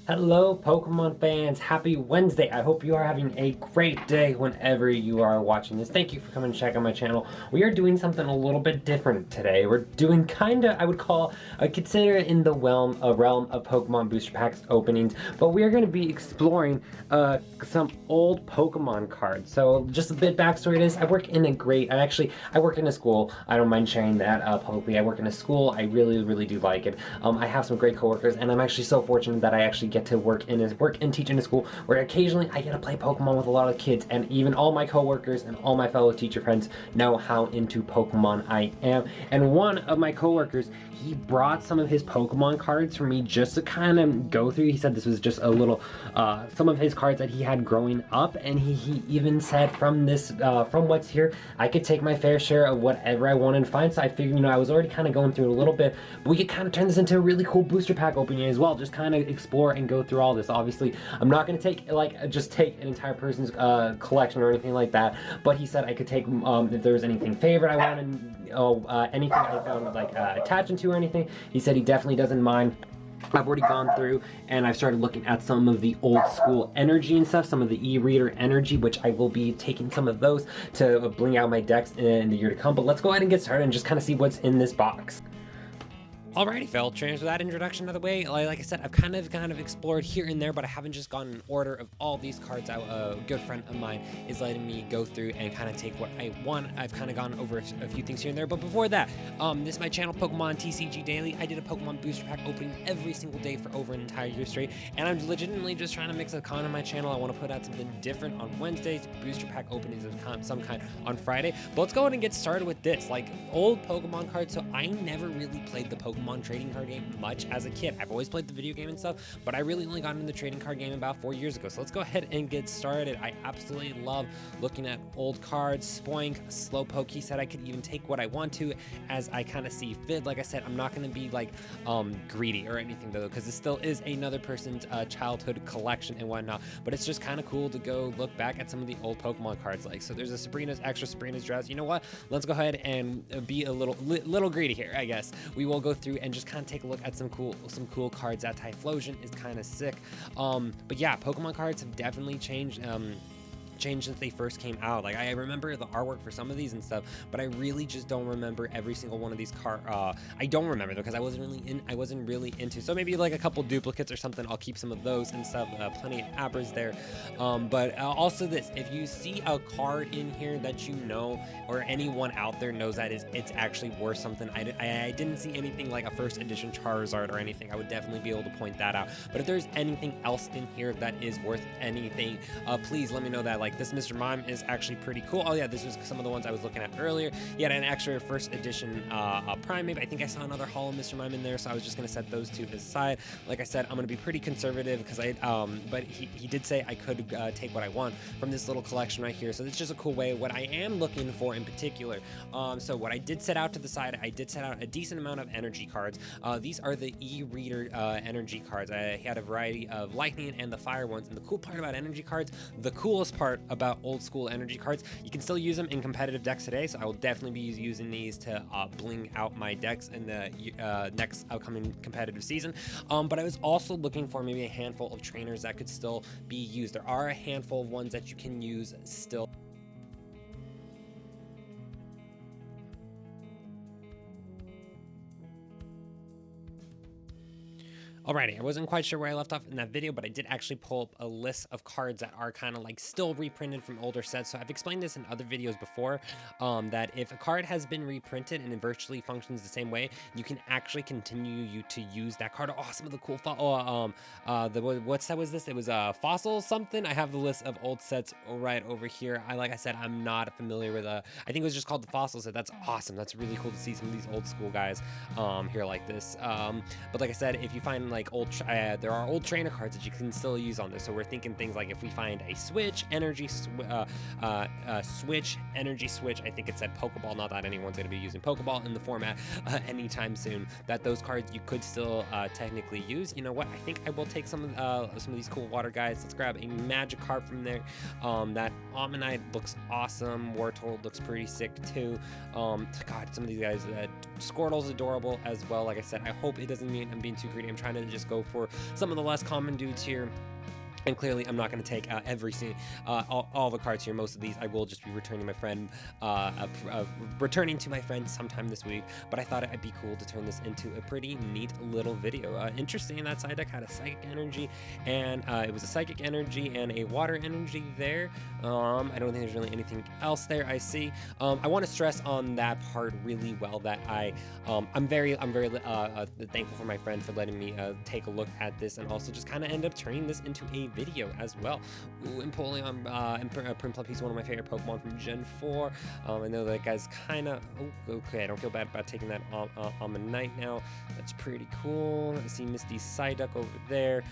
Hello, Pokemon fans. Happy Wednesday. I hope you are having a great day whenever you are watching this. Thank you for coming to check out my channel. We are doing something a little bit different today. We're doing I would consider it in the realm of Pokemon booster packs openings, but we are going to be exploring some old Pokemon cards. So just a bit backstory to this. I work in a school. I don't mind sharing that publicly. I work in a school. I really do like it. I have some great coworkers, and I'm actually so fortunate that I actually get to work and teach in a school where occasionally I get to play Pokemon with a lot of kids, and even all my coworkers and all my fellow teacher friends know how into Pokemon I am. And one of my coworkers, he brought some of his Pokemon cards for me just to kind of go through. He said this was just a little, some of his cards that he had growing up, and he even said from what's here, I could take my fair share of whatever I wanted to find. So I figured, I was already kind of going through it a little bit, but we could kind of turn this into a really cool booster pack opening as well. Just kind of explore and go through all this. Obviously, I'm not going to take just take an entire person's collection or anything like that, but he said I could take if there was anything favorite I wanted, anything I found attaching to or anything. He said he definitely doesn't mind. I've already gone through and I've started looking at some of the old school energy and stuff, some of the e-reader energy, which I will be taking some of those to bling out my decks in the year to come. But let's go ahead and get started and just kind of see what's in this box. Alrighty, fellow trainers, with that introduction out of the way, like I said, I've kind of explored here and there, but I haven't just gone in order of all these cards. A good friend of mine is letting me go through and kind of take what I want. I've kind of gone over a few things here and there, but before that, this is my channel, Pokemon TCG Daily. I did a Pokemon booster pack opening every single day for over an entire year straight, and I'm legitimately just trying to mix a con on my channel. I want to put out something different on Wednesdays, booster pack openings of some kind on Friday. But let's go ahead and get started with this, like old Pokemon cards. So I never really played the Pokemon trading card game much as a kid. I've always played the video game and stuff, but I really only got into the trading card game about 4 years ago. So let's go ahead and get started. I absolutely love looking at old cards. Spoink, Slowpoke, he said I could even take what I want to as I kind of see fit. Like I said, I'm not going to be like greedy or anything though, because this still is another person's childhood collection and whatnot, but it's just kind of cool to go look back at some of the old Pokemon cards. Like, so there's a extra Sabrina's Drowse. You know what? Let's go ahead and be a little greedy here, I guess. We will go through and just kind of take a look at some cool cards. That Typhlosion is kind of sick. But yeah, Pokemon cards have definitely changed since they first came out. Like, I remember the artwork for some of these and stuff, but I really just don't remember every single one of these I don't remember them because I wasn't really into. So maybe like a couple duplicates or something. I'll keep some of those and stuff. Plenty of Abras there. But also this, if you see a card in here that you know, or anyone out there knows that it's actually worth something. I didn't see anything like a first edition Charizard or anything. I would definitely be able to point that out. But if there's anything else in here that is worth anything, please let me know that. Like, this Mr. Mime is actually pretty cool. Oh yeah, this was some of the ones I was looking at earlier. He had an extra first edition Primeape. I think I saw another Hollow Mr. Mime in there, so I was just gonna set those to his side. Like I said, I'm gonna be pretty conservative because but he did say I could take what I want from this little collection right here. So it's just a cool way. What I am looking for in particular, so what I did set out to the side, I did set out a decent amount of energy cards. These are the e-reader energy cards. I had a variety of lightning and the fire ones. And the cool part about energy cards, the coolest part about old school energy cards, you can still use them in competitive decks today. So I will definitely be using these to bling out my decks in the next upcoming competitive season. But I was also looking for maybe a handful of trainers that could still be used. There are a handful of ones that you can use still. Alrighty, I wasn't quite sure where I left off in that video, but I did actually pull up a list of cards that are kind of like still reprinted from older sets. So I've explained this in other videos before, that if a card has been reprinted and it virtually functions the same way, you can actually continue to use that card. Oh, some of the cool what set was this? It was Fossil something. I have the list of old sets right over here. Like I said, I'm not familiar with I think it was just called the Fossil set. That's awesome. That's really cool to see some of these old school guys here like this. But like I said, if you find like there are old trainer cards that you can still use on this. So we're thinking things like if we find a switch, energy switch, energy switch. I think it said Pokeball. Not that anyone's going to be using Pokeball in the format anytime soon. That those cards you could still technically use. You know what? I think I will take some of these cool water guys. Let's grab a Magikarp from there. That Omanyte looks awesome. Wartortle looks pretty sick too. God, some of these guys. Squirtle's adorable as well. Like I said, I hope it doesn't mean I'm being too greedy. I'm trying to decided to just go for some of the less common dudes here. And clearly, I'm not going to take all the cards here. Most of these, I will just be returning returning to my friend sometime this week. But I thought it'd be cool to turn this into a pretty neat little video. Interesting, that side deck had a psychic energy, and it was a psychic energy and a water energy there. I don't think there's really anything else there. I see. I want to stress on that part really well that I'm very thankful for my friend for letting me take a look at this, and also just kind of end up turning this into a video as well. Ooh, Empoleon, Prinplup, he's one of my favorite Pokemon from Gen 4. I know that guy's kind of, okay, I don't feel bad about taking that Omanyte now. That's pretty cool. I see Misty Psyduck over there.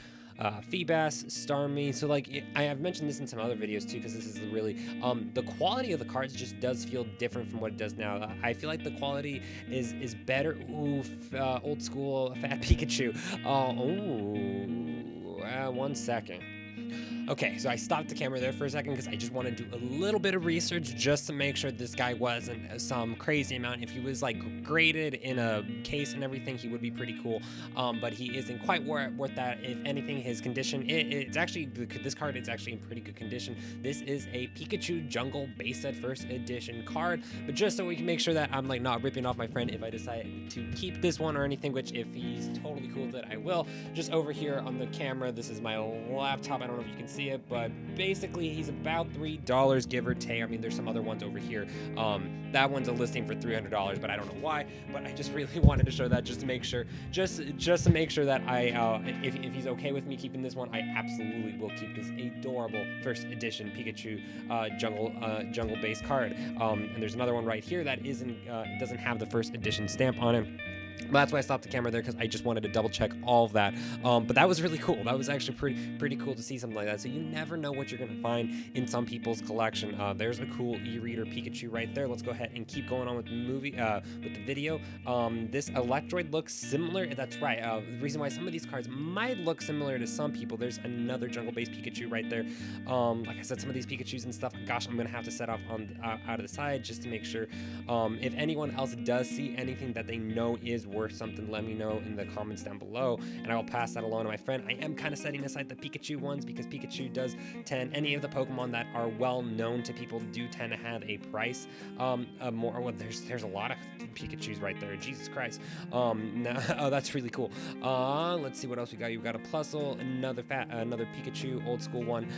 Feebas, Starmie. So like I have mentioned this in some other videos too, because this is really the quality of the cards just does feel different from what it does now. I feel like the quality is better. Ooh, old school fat Pikachu. One second. Okay, so I stopped the camera there for a second because I just want to do a little bit of research just to make sure this guy wasn't some crazy amount. If he was like graded in a case and everything, he would be pretty cool. But he isn't quite worth that. If anything, his condition, it's actually, this card is actually in pretty good condition. This is a Pikachu Jungle Base Set First Edition card, but just so we can make sure that I'm like not ripping off my friend if I decide to keep this one or anything, which if he's totally cool with it, I will. Just over here on the camera, this is my laptop. I don't know if you can see it, but basically he's about $3 give or take. I mean, there's some other ones over here. That one's a listing for $300, but I don't know why. But I just really wanted to show that just to make sure, just to make sure that if he's okay with me keeping this one, I absolutely will keep this adorable first edition Pikachu jungle base card. And there's another one right here that doesn't have the first edition stamp on it. But that's why I stopped the camera there, because I just wanted to double check all of that. But that was really cool. That was actually pretty cool to see something like that. So you never know what you're going to find in some people's collection. There's a cool e-reader Pikachu right there. Let's go ahead and keep going on with the video. This Electroid looks similar. That's right. The reason why some of these cards might look similar to some people, there's another jungle-based Pikachu right there. Like I said, some of these Pikachus and stuff, gosh, I'm going to have to set off on out of the side just to make sure. If anyone else does see anything that they know is worth something, let me know in the comments down below, and I will pass that along to my friend. I am kind of setting aside the Pikachu ones because Pikachu does tend, any of the Pokemon that are well known to people do tend to have a price more. Well, there's a lot of Pikachus right there. Jesus Christ. Oh, that's really cool. Let's see what else we got. You've got a Plusle, another Pikachu, old school one.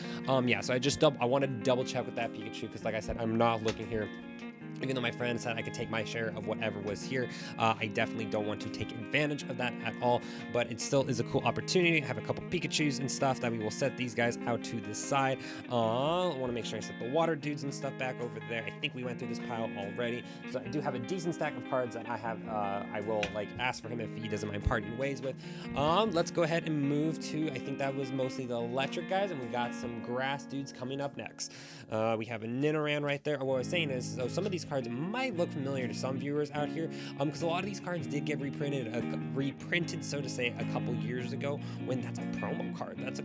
Yeah. So I want to double check with that Pikachu because, like I said, I'm not looking here. Even though my friend said I could take my share of whatever was here, I definitely don't want to take advantage of that at all, but it still is a cool opportunity. I have a couple Pikachus and stuff that we will set these guys out to the side. I want to make sure I set the water dudes and stuff back over there. I think we went through this pile already, so I do have a decent stack of cards that I have. I will like ask for him if he doesn't mind parting ways with. Let's go ahead and move to, I think that was mostly the electric guys, and we got some grass dudes coming up next. We have a Nidoran right there. What I was saying is, so some of these cards might look familiar to some viewers out here, because a lot of these cards did get reprinted, so to say, a couple years ago. When that's a promo card, that's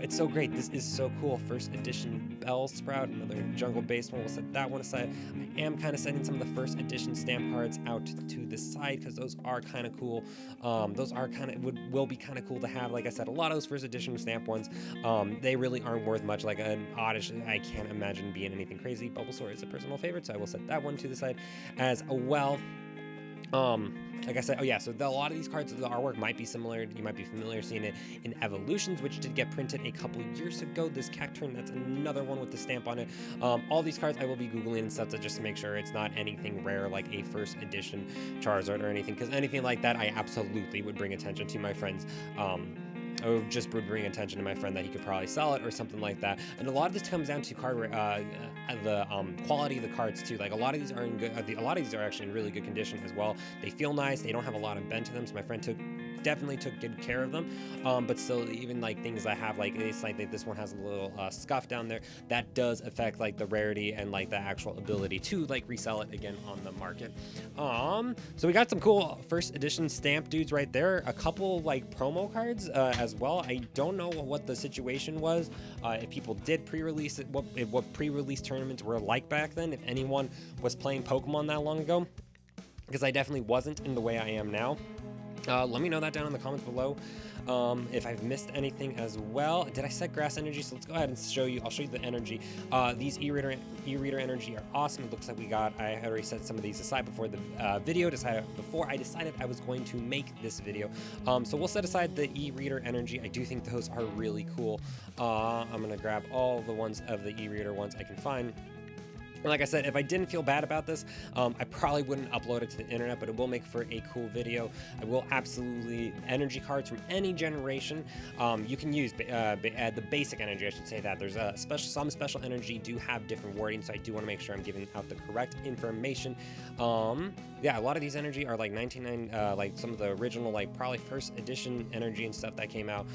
it's so great. This is so cool. First edition Bellsprout, another jungle-based one. We'll set that one aside. I am kind of setting some of the first edition stamp cards out to the side because those are kind of cool. Those are will be kind of cool to have. Like I said, a lot of those first edition stamp ones, they really aren't worth much. Like an Oddish, I can't imagine being anything crazy. Bulbasaur is a personal favorite, so I will set that one to the side as well. Like I said, oh yeah, so a lot of these cards, the artwork might be similar. You might be familiar seeing it in Evolutions, which did get printed a couple years ago. This Cacturne, that's another one with the stamp on it. All these cards I will be Googling and stuff to just to make sure it's not anything rare like a first edition Charizard or anything, because anything like that, I absolutely would bring attention to my friends. I would just bring attention to my friend that he could probably sell it or something like that. And a lot of this comes down to the quality of the cards too. Like a lot of these are in good. A lot of these are actually in really good condition as well. They feel nice. They don't have a lot of bend to them. So my friend definitely took good care of them. But still, even like things I have, like it's like this one has a little scuff down there. That does affect like the rarity and like the actual ability to like resell it again on the market. So we got some cool first edition stamp dudes right there. A couple like promo cards as well. I don't know what the situation was. If people did pre-release it, what pre-release tournaments were like back then. If anyone was playing Pokemon that long ago, because I definitely wasn't in the way I am now. Let me know that down in the comments below. If I've missed anything as well. Did I set grass energy? So let's go ahead and show you. I'll show you the energy. These e-reader energy are awesome. It looks like I already set some of these aside before the video. Before I decided I was going to make this video. So we'll set aside the e-reader energy. I do think those are really cool. I'm gonna grab all the ones of the e-reader ones I can find. Like I said, if I didn't feel bad about this, I probably wouldn't upload it to the internet, but it will make for a cool video. I will absolutely energy cards from any generation. You can use the basic energy, I should say that. There's some special energy do have different wording, so I do want to make sure I'm giving out the correct information. Yeah, a lot of these energy are like like some of the original, like probably first edition energy and stuff that came out.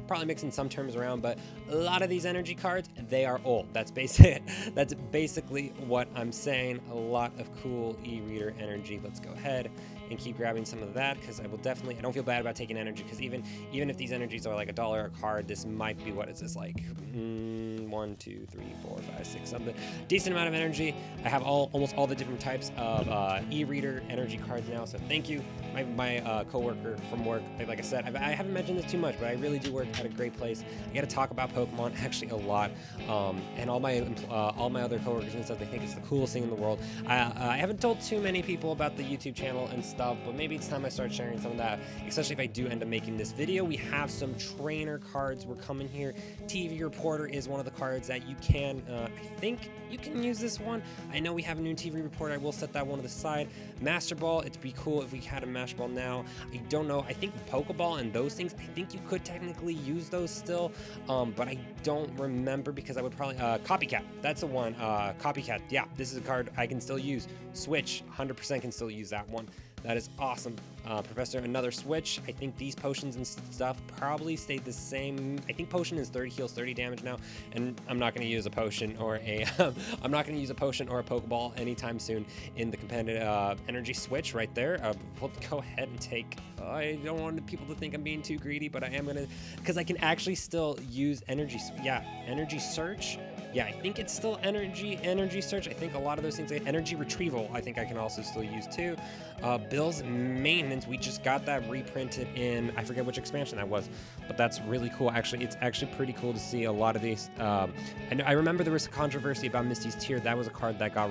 Probably mixing some terms around, but a lot of these energy cards, they are old. That's basically what I'm saying. A lot of cool e-reader energy. Let's go ahead and keep grabbing some of that, because I don't feel bad about taking energy, because even if these energies are like $1 a card, this might be, what is this, like 1, 2, 3, 4, 5, 6, something decent amount of energy. I have almost all the different types of e-reader energy cards now, so thank you. My co-worker from work, like I said, I haven't mentioned this too much, but I really do work at a great place. I get to talk about Pokemon actually a lot, and all my other coworkers and stuff, they think it's the coolest thing in the world. I haven't told too many people about the YouTube channel and stuff, but maybe it's time I start sharing some of that, especially if I do end up making this video. We have some trainer cards we're coming here. TV Reporter is one of the cards that you can, I think you can use this one. I know we have a new TV Reporter. I will set that one to the side. Master Ball, it'd be cool if we had a Master Ball now. I don't know. I think Pokeball and those things, I think you could technically use those still, but I don't remember, because I would probably, Copycat, that's the one. Copycat, yeah, this is a card I can still use. Switch, 100% can still use that one. That is awesome. Professor, another switch. I think these potions and stuff probably stayed the same. I think potion is 30 heals 30 damage now, and I'm not going to use a potion or a I'm not going to use a potion or a Pokeball anytime soon in the competitive energy switch right there. We'll go ahead and take. I don't want people to think I'm being too greedy, but I am gonna, because I can actually still use energy. Yeah, energy search. Yeah, I think it's still energy search. I think a lot of those things, energy retrieval, I think I can also still use too. Bill's maintenance, we just got that reprinted in, I forget which expansion that was, but that's really cool. Actually, it's actually pretty cool to see a lot of these. I remember there was a controversy about Misty's Tear. That was a card that got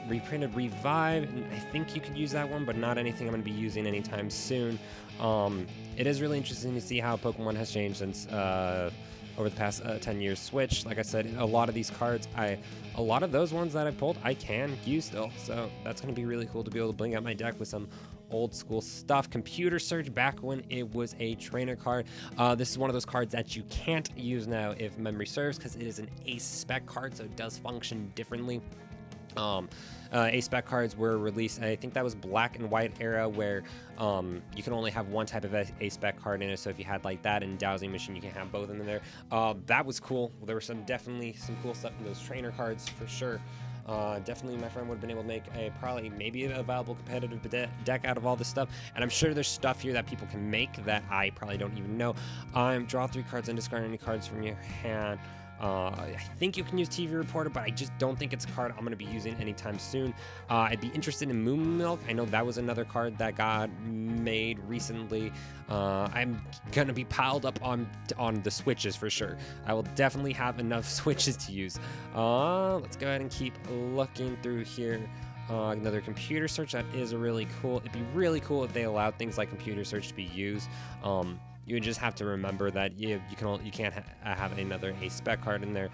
reprinted, revived, and I think you could use that one, but not anything I'm going to be using anytime soon. It is really interesting to see how Pokemon has changed since over the past 10 years Switch. Like I said, a lot of these cards, a lot of those ones that I pulled, I can use still. So that's going to be really cool to be able to bring out my deck with some old school stuff. Computer Search, back when it was a trainer card. This is one of those cards that you can't use now if memory serves, because it is an ace spec card, so it does function differently. Ace spec cards were released, I think that was black and white era, where you can only have one type of ace spec card in it. So if you had like that and Dowsing Machine, you can have both in there. That was cool. There was definitely some cool stuff in those trainer cards for sure. Definitely my friend would have been able to make maybe a viable competitive deck out of all this stuff, and I'm sure there's stuff here that people can make that I probably don't even know. Draw 3 cards and discard any cards from your hand. I think you can use TV Reporter, but I just don't think it's a card I'm going to be using anytime soon. I'd be interested in Moon Milk. I know that was another card that got made recently. I'm going to be piled up on the switches for sure. I will definitely have enough switches to use. Let's go ahead and keep looking through here. Another Computer Search, that is really cool. It'd be really cool if they allowed things like Computer Search to be used. You just have to remember that you can't have another ace spec card in there.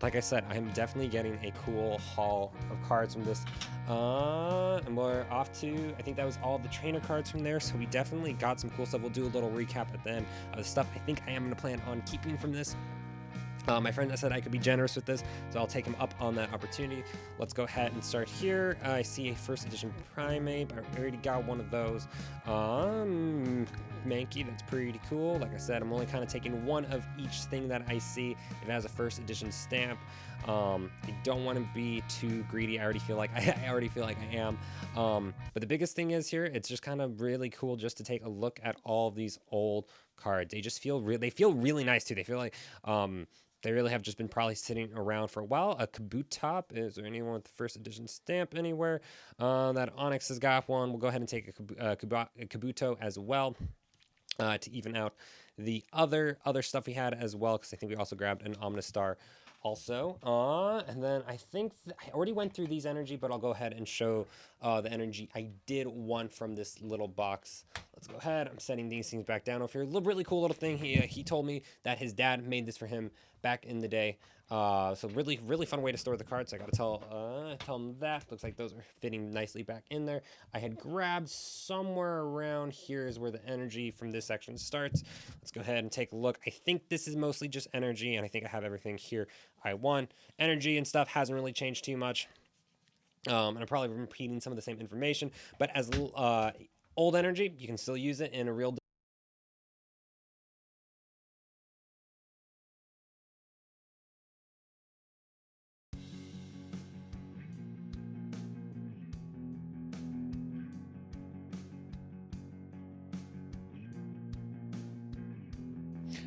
Like I said, I'm definitely getting a cool haul of cards from this. And we're off to, I think that was all the trainer cards from there, so we definitely got some cool stuff. We'll do a little recap at the end of the stuff I think I am going to plan on keeping from this. My friend said I could be generous with this, so I'll take him up on that opportunity. Let's go ahead and start here. I see a first edition Primate, but I already got one of those. Mankey, that's pretty cool. Like I said, I'm only kind of taking one of each thing that I see if it has a first edition stamp. I don't want to be too greedy. I already feel like I am. But the biggest thing is here, it's just kind of really cool just to take a look at all of these old cards. They just feel they feel really nice too. They feel like they really have just been probably sitting around for a while. A Kabutops. Is there anyone with the first edition stamp anywhere? That Onyx has got one. We'll go ahead and take a Kabuto as well to even out the other stuff we had as well, because I think we also grabbed an Omnistar also. And then I think I already went through these energy, but I'll go ahead and show the energy I did want from this little box. Let's go ahead. I'm setting these things back down over here. Really cool little thing. He told me that his dad made this for him back in the day. So really fun way to store the cards. I gotta tell him that. Looks like those are fitting nicely back in there. I had grabbed somewhere around here is where the energy from this section starts. Let's go ahead and take a look. I think this is mostly just energy, and I think I have everything here I want. Energy and stuff hasn't really changed too much. And I'm probably repeating some of the same information, but as old energy, you can still use it in a real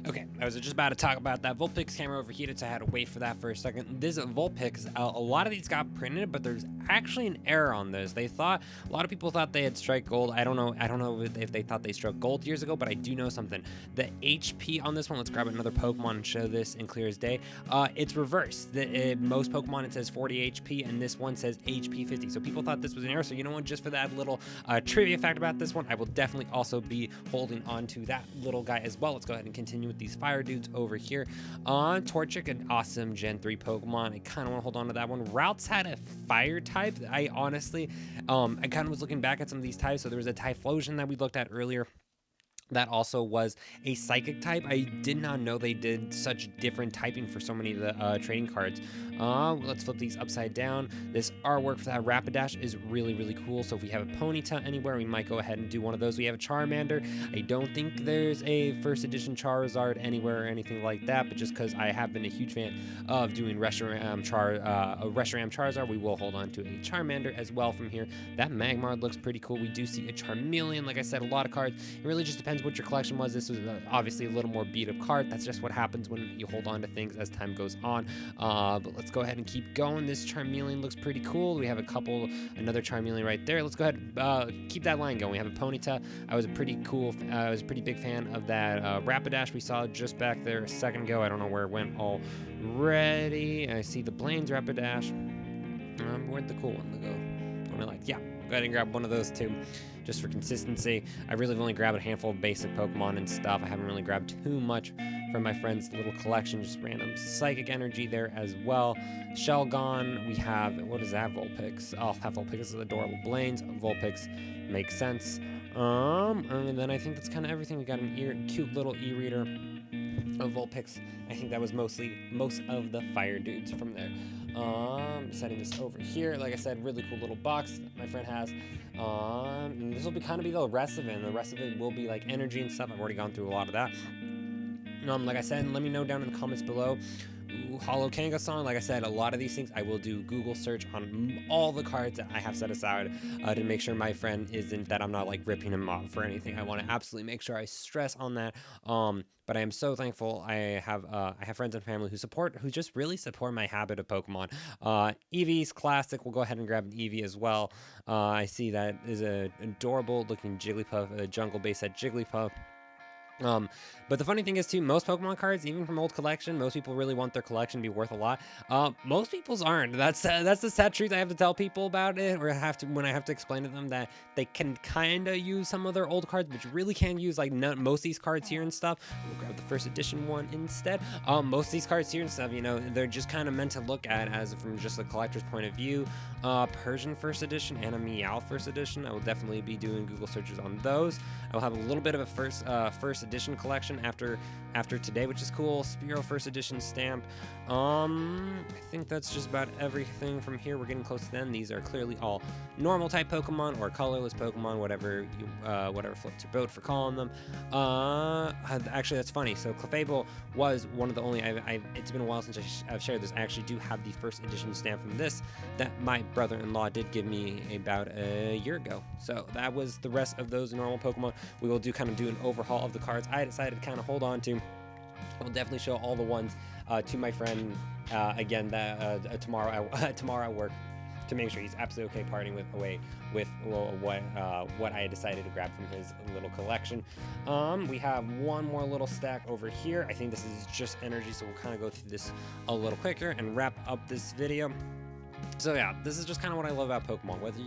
Okay, I was just about to talk about that. Vulpix camera overheated, so I had to wait for that for a second. This Vulpix, a lot of these got printed, but there's actually an error on this. A lot of people thought they had strike gold. I don't know if they thought they struck gold years ago, but I do know something. The HP on this one, let's grab another Pokemon and show this in clear as day. It's reversed. Most Pokemon, it says 40 HP, and this one says HP 50. So people thought this was an error. So you know what, just for that little trivia fact about this one, I will definitely also be holding on to that little guy as well. Let's go ahead and continue with these fire dudes over here. Torchic, an awesome Gen 3 Pokemon. I kind of want to hold on to that one. Routes had a fire type. I honestly, I kind of was looking back at some of these types. So there was a Typhlosion that we looked at earlier. That also was a psychic type. I did not know they did such different typing for so many of the trading cards. Let's flip these upside down. This artwork for that Rapidash is really cool. So if we have a Ponyta anywhere, we might go ahead and do one of those. We have a Charmander. I don't think there's a first edition Charizard anywhere or anything like that, but just because I have been a huge fan of doing Reshiram Charizard, we will hold on to a Charmander as well from here. That Magmar looks pretty cool. We do see a Charmeleon. Like I said, a lot of cards. It really just depends what your collection was. This was obviously a little more beat up card. That's just what happens when you hold on to things as time goes on. But let's go ahead and keep going. This Charmeleon looks pretty cool. We have another Charmeleon right there. Let's go ahead, keep that line going. We have a Ponyta. I was a pretty big fan of that Rapidash we saw just back there a second ago. I don't know where it went already. I see the Blaine's Rapidash. Where'd the cool one go? One I like. Yeah, go ahead and grab one of those too, just for consistency. I really have only grabbed a handful of basic Pokemon and stuff. I haven't really grabbed too much from my friend's little collection, just random psychic energy there as well. Shelgon, we have, what is that, Vulpix? Oh, that Vulpix is adorable. Blaine's, Vulpix, makes sense. And then I think that's kind of everything. We got an cute little e-reader of Vulpix. I think that was most of the fire dudes from there. Setting this over here. Like I said, really cool little box that my friend has. And this will be the rest of it. And the rest of it will be like energy and stuff. I've already gone through a lot of that. Like I said, let me know down in the comments below. Hollow Kangaskhan, like I said, a lot of these things I will do Google search on all the cards that I have set aside to make sure my friend isn't, that I'm not like ripping him off for anything. I want to absolutely make sure I stress on that. But I am so thankful I have friends and family who just really support my habit of Pokemon. Eevee's classic. We'll go ahead and grab an Eevee as well. I see that is a adorable looking Jigglypuff, a jungle base set Jigglypuff. But the funny thing is too, most Pokemon cards, even from old collection, most people really want their collection to be worth a lot. Most people's aren't. That's the sad truth I have to tell people about it, or when I have to explain to them that they can kind of use some of their old cards, but you really can't use like most of these cards here and stuff. We'll grab the first edition one instead. Most of these cards here and stuff, they're just kind of meant to look at as from just a collector's point of view. Persian first edition and a Meow first edition. I will definitely be doing Google searches on those. I will have a little bit of a first edition collection after today, which is cool. Spearow first edition stamp. I think that's just about everything from here. We're getting close to the end. These are clearly all normal type Pokemon or colorless Pokemon, whatever floats your boat for calling them. Actually, that's funny. So Clefable was one of the only. It's been a while since I've shared this. I actually do have the first edition stamp from this that my brother-in-law did give me about a year ago. So that was the rest of those normal Pokemon. We will do an overhaul of the card cards I decided to kind of hold on to. I will definitely show all the ones to my friend again tomorrow tomorrow at work, to make sure he's absolutely okay parting with what I decided to grab from his little collection. We have one more little stack over here. I think this is just energy, so we'll kind of go through this a little quicker and wrap up this video. So yeah, this is just kind of what I love about Pokemon. Whether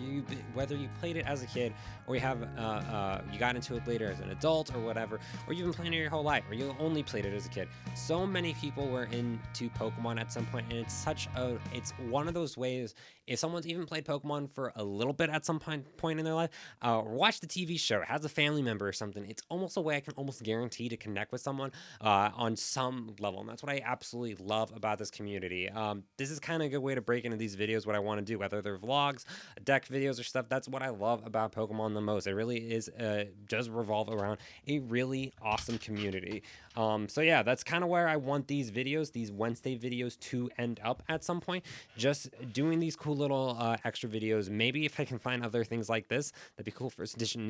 you played it as a kid, or you got into it later as an adult or whatever, or you've been playing it your whole life, or you only played it as a kid. So many people were into Pokemon at some point, and it's one of those ways. If someone's even played Pokemon for a little bit at some point in their life, or watched the TV show, has a family member or something, it's almost a way I can almost guarantee to connect with someone on some level, and that's what I absolutely love about this community. This is kind of a good way to break into these videos what I want to do, whether they're vlogs, deck videos, or stuff. That's what I love about Pokemon the most. It really is does revolve around a really awesome community. So yeah, that's kind of where I want these Wednesday videos to end up at some point. Just doing these cool little extra videos. Maybe if I can find other things like this, that'd be cool. First edition.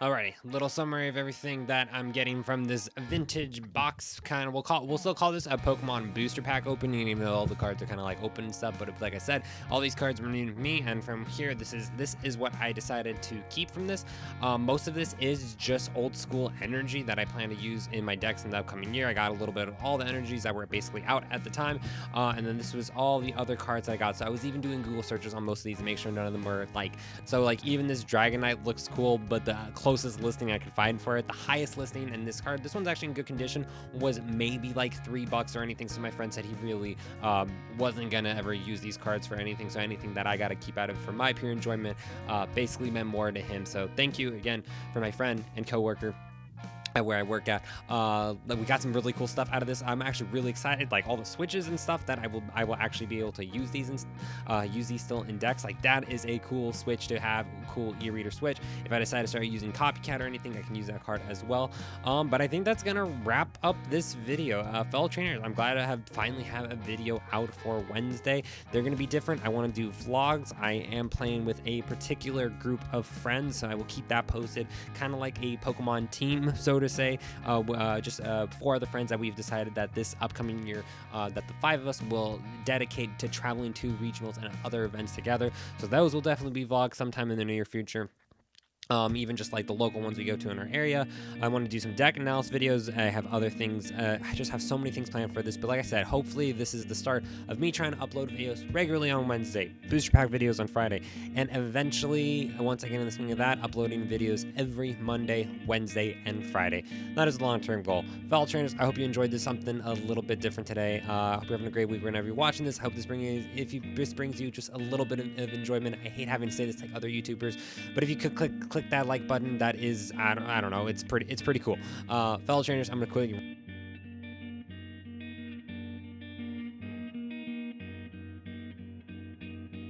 Alrighty, little summary of everything that I'm getting from this vintage box. Kind of, we'll still call this a Pokemon booster pack opening, even though all the cards are kind of like open and stuff. But like I said, all these cards were new to me, and from here, this is what I decided to keep from this. Most of this is just old school energy that I plan to use in my decks in the upcoming year. I got a little bit of all the energies that were basically out at the time, and then this was all the other cards I got. So I was even doing Google searches on most of these to make sure none of them were like. So like even this Dragonite looks cool, but the closest listing I could find for it, the highest listing, and this one's actually in good condition, was maybe like $3 or anything. So my friend said he really wasn't gonna ever use these cards for anything. So anything that I got to keep out of it for my pure enjoyment basically meant more to him. So thank you again for my friend and coworker at where I work at. We got some really cool stuff out of this. I'm actually really excited, like all the switches and stuff that I will actually be able to use these still in decks. Like that is a cool switch to have, cool e-reader switch. If I decide to start using Copycat or anything, I can use that card as well. But I think that's gonna wrap up this video. Fellow trainers, I'm glad to finally have a video out for Wednesday. They're gonna be different. I want to do vlogs. I am playing with a particular group of friends, so I will keep that posted, kind of like a Pokemon team, so to say. Just 4 other friends that we've decided that this upcoming year that the 5 of us will dedicate to traveling to regionals and other events together. So those will definitely be vlogs sometime in the near future. Even just like the local ones we go to in our area. I want to do some deck analysis videos. I have other things. I just have so many things planned for this. But like I said, hopefully this is the start of me trying to upload videos regularly on Wednesday, booster pack videos on Friday, and eventually, once I get in the swing of that, uploading videos every Monday, Wednesday, and Friday. That is a long-term goal. Fellow trainers, I hope you enjoyed this something a little bit different today. I hope you're having a great week whenever you're watching this. I hope this brings you just a little bit of enjoyment. I hate having to say this like other YouTubers, but if you could click that like button, that is, I don't know, it's pretty cool. Fellow trainers, I'm gonna quit.